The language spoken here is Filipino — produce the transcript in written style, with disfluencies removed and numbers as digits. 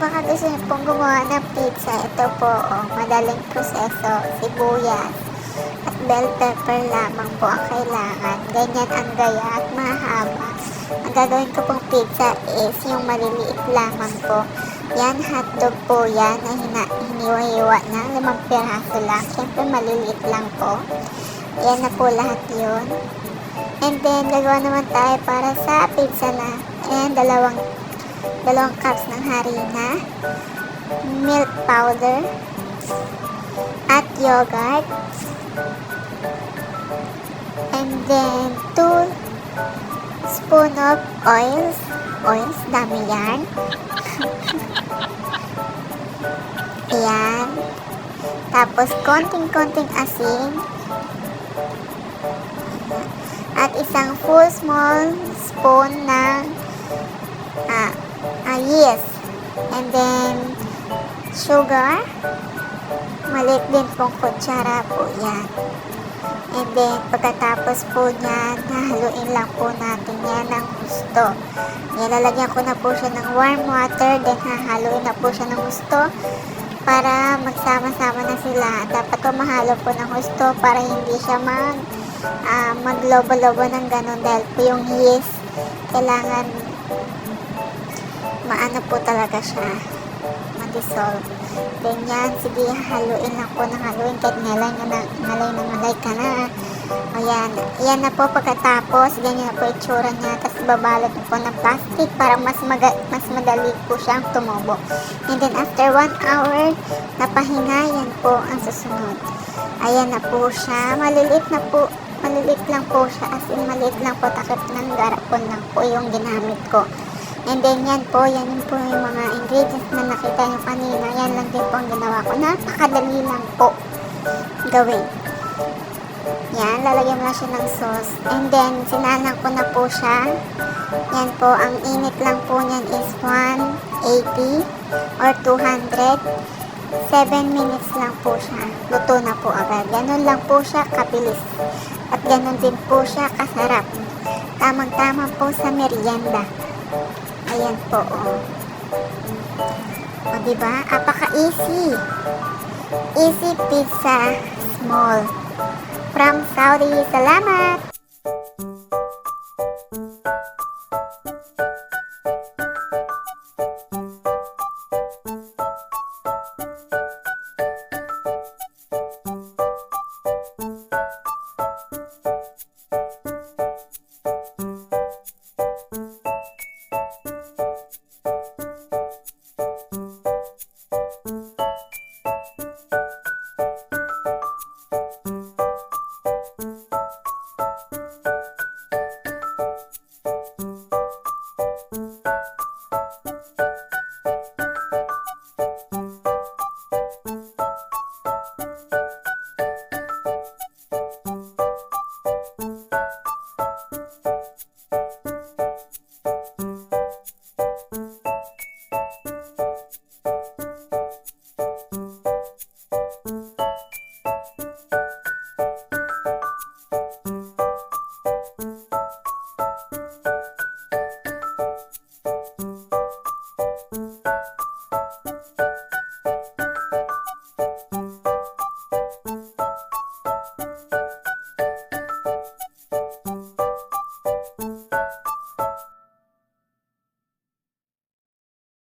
baka gusto niyo pong gumawa ng pizza, ito po, madaling proseso, sibuyas at bell pepper lamang po ang kailangan. Ganyan ang gaya at mahaba. Ang gagawin ko pong pizza is yung maliliit lamang po. Yan, hotdog po yan na hiniwa-hiwa na, 5 piraso lang. Siyempre maliliit lang po. Yan na po lahat yun. And then, gagawa naman tayo para sa pizza na. And dalawang cups ng harina, milk powder, at yogurt. And then, 2 spoon of oils, dami yan. Ayan. Tapos, konting asin. At isang full small spoon ng yeast. And then, sugar. Maliit din pong kutsara po yan. And then, pagkatapos po niyan, haluin lang po natin yan ng gusto. Nilalagyan ko na po siya ng warm water, then hahaluin na po siya ng gusto para magsama-sama na sila. Dapat po mahalo po ng gusto para hindi siya maglobo-lobo ng ganun dahil po yung yeast, kailangan maano po talaga siya, ma-dissolve. Then yan, sige, haluin lang po ng haluin kahit ngalay ka na. O yan, yan na po pagkatapos, ganyan na po itsura niya, tapos babalot po ng plastic para mas madali po siyang tumubo. And then after 1 hour, napahinga, yan po ang susunod. Ayan na po siya, malilit lang po siya, as in maliit lang po, takip ng garapon lang po yung ginamit ko. And then yan po yung mga ingredients na nakita nyo kanina. Yan lang din po ang ginawa ko. Napakadali lang po gawin. Yan, lalagyan mo lang siya ng sauce. And then, sinanang ko na po siya. Yan po, ang init lang po niyan is 180 or 200. 7 minutes lang po siya. Luto na po agad. Ganun lang po siya kabilis. At ganun din po siya kasarap. Tamang-tama po sa merienda. Ayan po, O, diba? Apaka-easy. Easy pizza small. From Saudi. Salamat!